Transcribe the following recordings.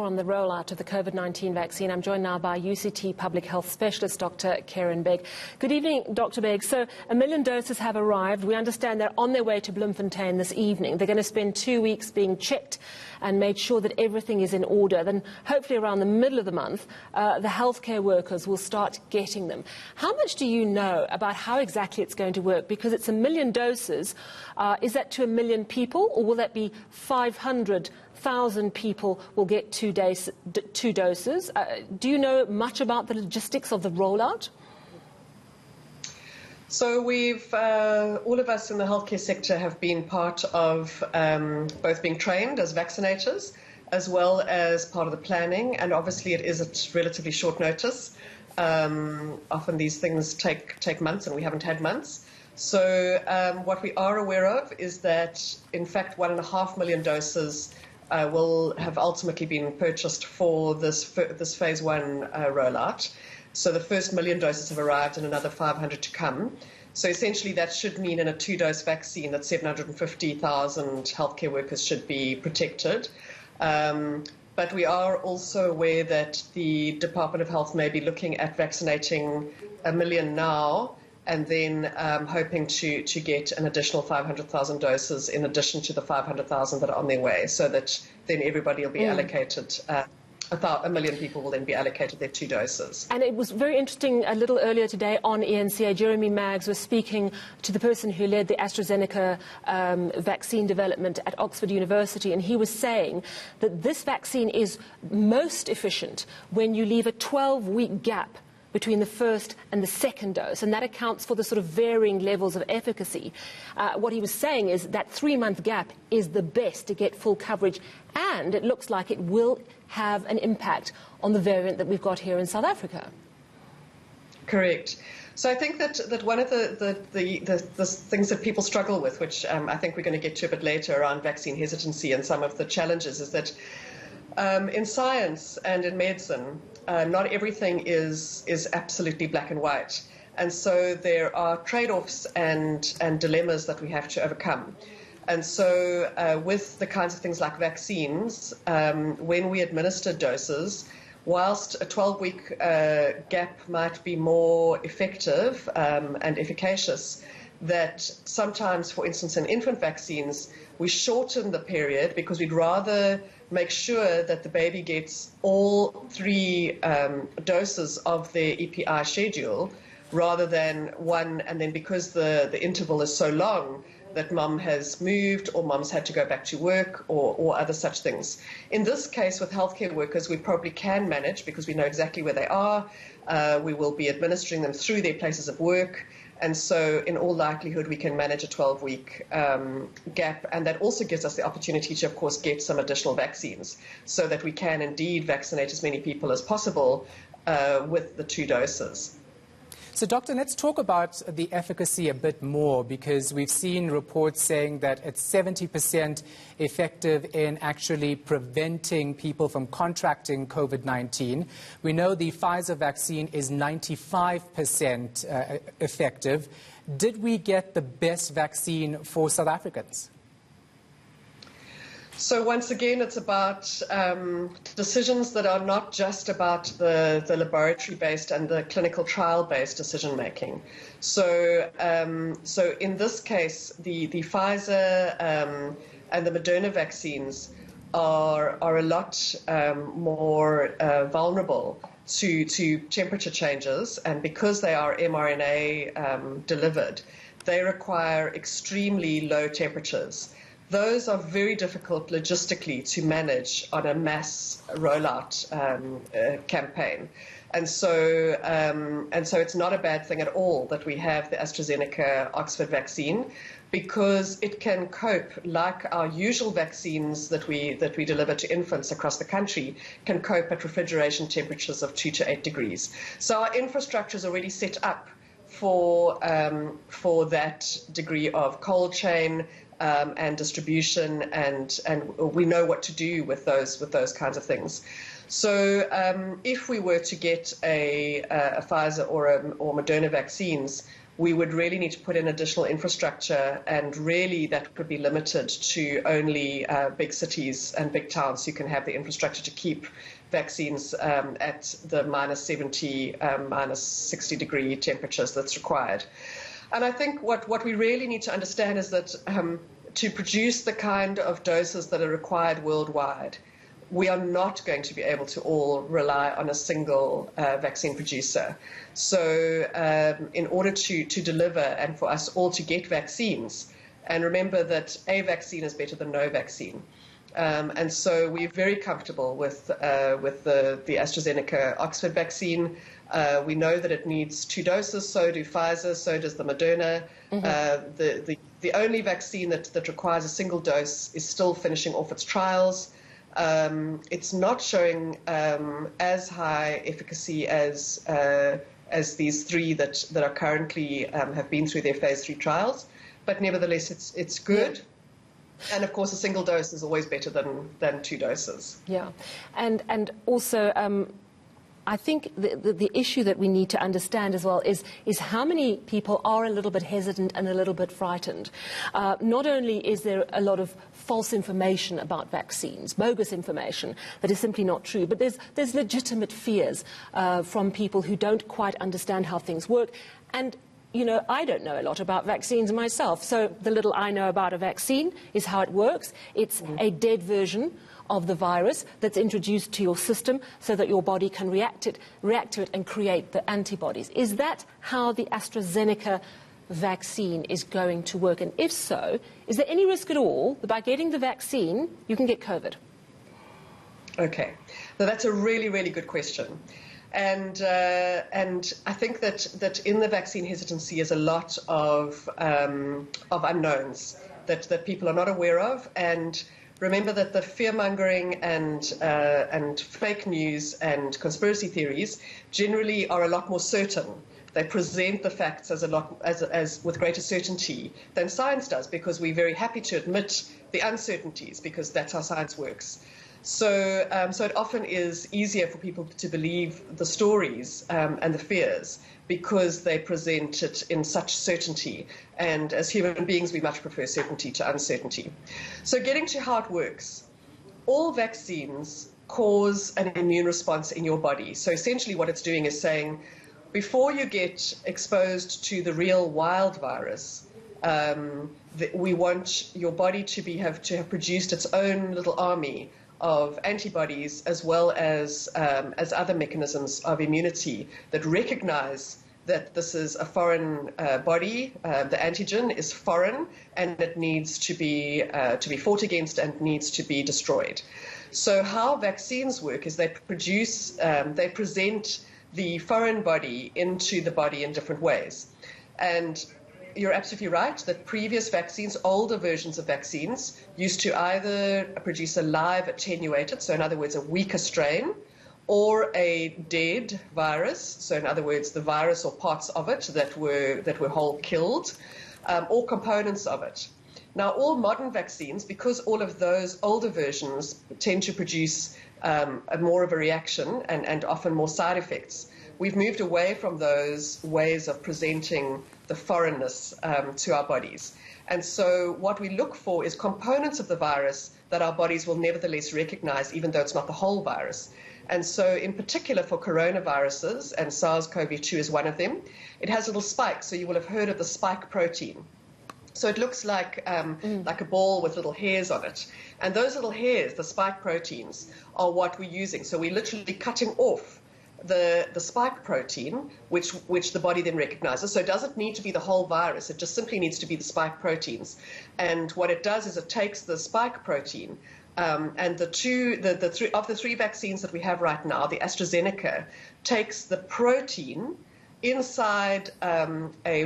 on the rollout of the COVID-19 vaccine. I'm joined now by UCT Public Health Specialist Dr Kerrin Begg. Good evening, Dr Begg. So 1 million doses have arrived. We understand they're on their way to Bloemfontein this evening. They're going to spend 2 weeks being checked and made sure that everything is in order. Then hopefully around the middle of the month, the healthcare workers will start getting them. How much do you know about how exactly it's going to work? Because it's 1 million doses. Is that to 1 million people, or will that be 500,000 people will get 2 doses? Do you know much about the logistics of the rollout? So we've, all of us in the healthcare sector have been part of both being trained as vaccinators as well as part of the planning, and obviously it is at relatively short notice. Often these things take months, and we haven't had months. So what we are aware of is that, in fact, 1.5 million doses will have ultimately been purchased for this phase 1 rollout. So the first 1 million doses have arrived and another 500 to come. So essentially that should mean in a 2-dose vaccine that 750,000 healthcare workers should be protected. But we are also aware that the Department of Health may be looking at vaccinating 1 million now, and then hoping to get an additional 500,000 doses in addition to the 500,000 that are on their way, so that then everybody will be allocated. About 1 million people will then be allocated their 2 doses. And it was very interesting, a little earlier today on eNCA, Jeremy Maggs was speaking to the person who led the Astrazeneca vaccine development at Oxford University, and he was saying that this vaccine is most efficient when you leave a 12-week gap between the first and the second dose, and that accounts for the sort of varying levels of efficacy. What he was saying is that 3-month gap is the best to get full coverage, and it looks like it will have an impact on the variant that we've got here in South Africa. Correct. So I think that one of the things that people struggle with, which I think we're going to get to a bit later around vaccine hesitancy and some of the challenges, is that in science and in medicine, not everything is absolutely black and white. And so there are trade-offs and dilemmas that we have to overcome. And so with the kinds of things like vaccines, when we administer doses, whilst a 12-week gap might be more effective and efficacious, that sometimes, for instance, in infant vaccines, we shorten the period because we'd rather make sure that the baby gets all 3 doses of their EPI schedule rather than 1, and then because the interval is so long that mum has moved or mum's had to go back to work or other such things. In this case, with healthcare workers, we probably can manage because we know exactly where they are. We will be administering them through their places of work. And so in all likelihood, we can manage a 12-week gap. And that also gives us the opportunity to, of course, get some additional vaccines so that we can indeed vaccinate as many people as possible with the 2 doses. So, Doctor, let's talk about the efficacy a bit more, because we've seen reports saying that it's 70% effective in actually preventing people from contracting COVID-19. We know the Pfizer vaccine is 95% effective. Did we get the best vaccine for South Africans? So once again, it's about decisions that are not just about the laboratory-based and the clinical trial-based decision-making. So, so in this case, the Pfizer and the Moderna vaccines are a lot more vulnerable to temperature changes, and because they are mRNA delivered, they require extremely low temperatures. Those are very difficult logistically to manage on a mass rollout campaign. And so it's not a bad thing at all that we have the Astrazeneca Oxford vaccine, because it can cope like our usual vaccines that we deliver to infants across the country can cope at refrigeration temperatures of 2 to 8 degrees. So our infrastructure is already set up for that degree of cold chain and distribution, and we know what to do with those kinds of things. So if we were to get a Pfizer or Moderna vaccines, we would really need to put in additional infrastructure, and really that could be limited to only big cities and big towns who can have the infrastructure to keep vaccines at the -70, -60-degree temperatures that's required. And I think what we really need to understand is that to produce the kind of doses that are required worldwide, we are not going to be able to all rely on a single vaccine producer. So in order to deliver and for us all to get vaccines, and remember that a vaccine is better than no vaccine. And so we're very comfortable with the Astrazeneca Oxford vaccine. We know that it needs 2 doses, so do Pfizer, so does the Moderna. Mm-hmm. The only vaccine that requires a single dose is still finishing off its trials. It's not showing as high efficacy as these 3 that are currently have been through their phase 3 trials, but nevertheless it's good. Yeah. And of course, a single dose is always better than 2 doses. Yeah, and also I think the issue that we need to understand as well is how many people are a little bit hesitant and a little bit frightened. Not only is there a lot of false information about vaccines, bogus information that is simply not true, but there's legitimate fears from people who don't quite understand how things work. And you know, I don't know a lot about vaccines myself, so the little I know about a vaccine is how it works. It's a dead version of the virus that's introduced to your system so that your body can react to it and create the antibodies. Is that how the AstraZeneca vaccine is going to work? And if so, is there any risk at all that by getting the vaccine, you can get COVID? Okay, so that's a really, really good question. And I think that in the vaccine hesitancy is a lot of unknowns that people are not aware of. And remember that the fear-mongering and fake news and conspiracy theories generally are a lot more certain. They present the facts as with greater certainty than science does, because we're very happy to admit the uncertainties, because that's how science works. So it often is easier for people to believe the stories and the fears because they present it in such certainty. And as human beings, we much prefer certainty to uncertainty. So getting to how it works, all vaccines cause an immune response in your body. So essentially what it's doing is saying, before you get exposed to the real wild virus, we want your body to have produced its own little army of antibodies, as well as other mechanisms of immunity that recognize that this is a foreign body, the antigen is foreign, and it needs to be fought against and needs to be destroyed. So how vaccines work is they present the foreign body into the body in different ways. And you're absolutely right that previous vaccines, older versions of vaccines, used to either produce a live attenuated, so in other words, a weaker strain, or a dead virus, so in other words, the virus or parts of it that were whole killed, or components of it. Now, all modern vaccines, because all of those older versions tend to produce more of a reaction and often more side effects, we've moved away from those ways of presenting the foreignness to our bodies. And so what we look for is components of the virus that our bodies will nevertheless recognize, even though it's not the whole virus. And so in particular for coronaviruses, and SARS-CoV-2 is one of them, it has little spikes. So you will have heard of the spike protein. So it looks like a ball with little hairs on it. And those little hairs, the spike proteins, are what we're using. So we're literally cutting off the spike protein, which the body then recognizes. So it doesn't need to be the whole virus. It just simply needs to be the spike proteins. And what it does is it takes the spike protein, and the three vaccines that we have right now, the AstraZeneca takes the protein inside a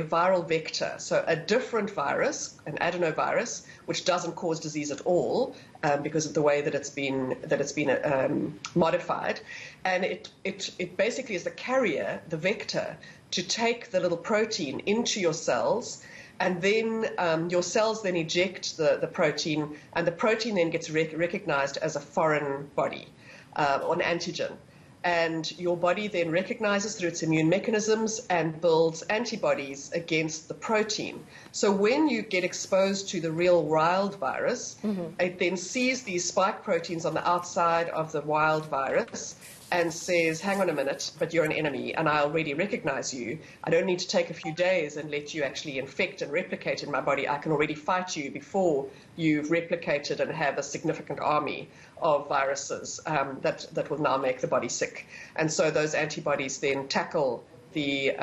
viral vector, so a different virus, an adenovirus, which doesn't cause disease at all because of the way that it's been modified, and it basically is the carrier, the vector, to take the little protein into your cells, and then your cells then eject the protein, and the protein then gets recognized as a foreign body or an antigen. And your body then recognizes through its immune mechanisms and builds antibodies against the protein. So when you get exposed to the real wild virus, it then sees these spike proteins on the outside of the wild virus and says, hang on a minute, but you're an enemy and I already recognize you. I don't need to take a few days and let you actually infect and replicate in my body. I can already fight you before you've replicated and have a significant army of viruses that will now make the body sick. And so those antibodies then tackle the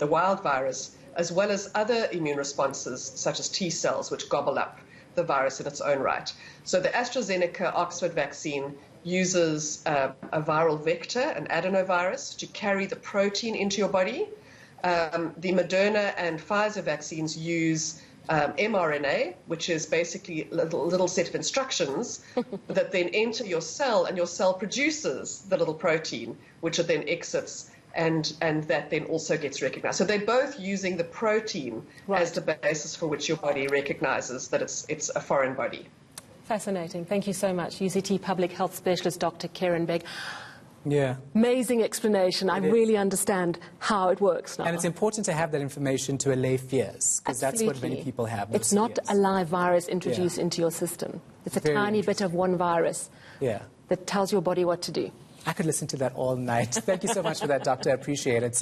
wild virus, as well as other immune responses, such as T cells, which gobble up the virus in its own right. So the Astrazeneca Oxford vaccine uses a viral vector, an adenovirus, to carry the protein into your body. The Moderna and Pfizer vaccines use mRNA, which is basically a little set of instructions that then enter your cell, and your cell produces the little protein, which it then exits, and that then also gets recognized. So they're both using the protein as the basis for which your body recognizes that it's a foreign body. Fascinating. Thank you so much. UCT Public Health Specialist Dr. Kerrin Begg. Yeah. Amazing explanation. I really understand how it works now. And it's important to have that information to allay fears, because that's what many people have. It's not fears. a live virus introduced into your system. It's a tiny bit of one virus that tells your body what to do. I could listen to that all night. Thank you so much for that, Doctor. I appreciate it.